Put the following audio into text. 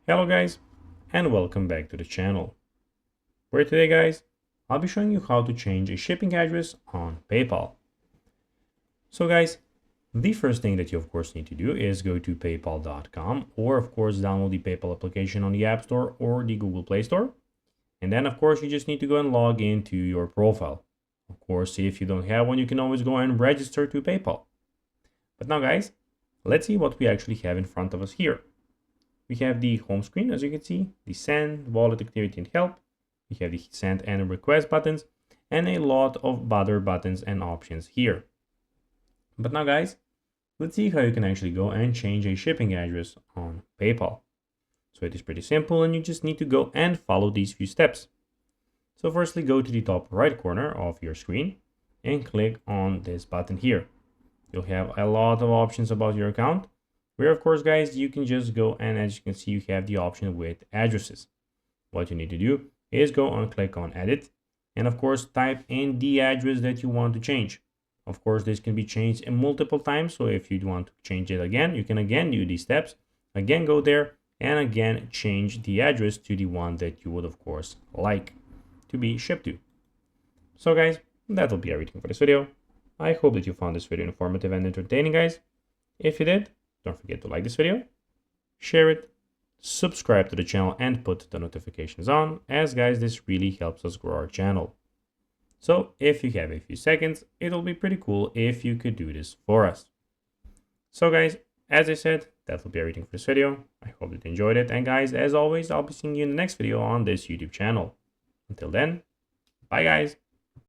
Hello guys, and welcome back to the channel, where today guys, I'll be showing you how to change a shipping address on PayPal. So guys, the first thing that you of course need to do is go to paypal.com or of course download the PayPal application on the App Store or the Google Play Store. And then of course you just need to go and log into your profile. Of course, if you don't have one, you can always go and register to PayPal. But now guys, let's see what we actually have in front of us here. We have the home screen, as you can see, the send, wallet activity and help. We have the send and request buttons and a lot of other buttons and options here. But now guys, let's see how you can actually go and change a shipping address on PayPal. So it is pretty simple and you just need to go and follow these few steps. So firstly, go to the top right corner of your screen and click on this button here. You'll have a lot of options about your account, where of course guys, you can just go and as you can see, you have the option with addresses. What you need to do is go and click on edit and of course type in the address that you want to change. Of course, this can be changed in multiple times, so if you want to change it again, you can again do these steps, again go there and again change the address to the one that you would of course like to be shipped to. So guys, that'll be everything for this video. I hope that you found this video informative and entertaining guys. If you did, don't forget to like this video, share it, subscribe to the channel and put the notifications on, as guys, this really helps us grow our channel. So if you have a few seconds, it'll be pretty cool if you could do this for us. So guys, as I said, that will be everything for this video. I hope that you enjoyed it. And guys, as always, I'll be seeing you in the next video on this YouTube channel. Until then, bye guys.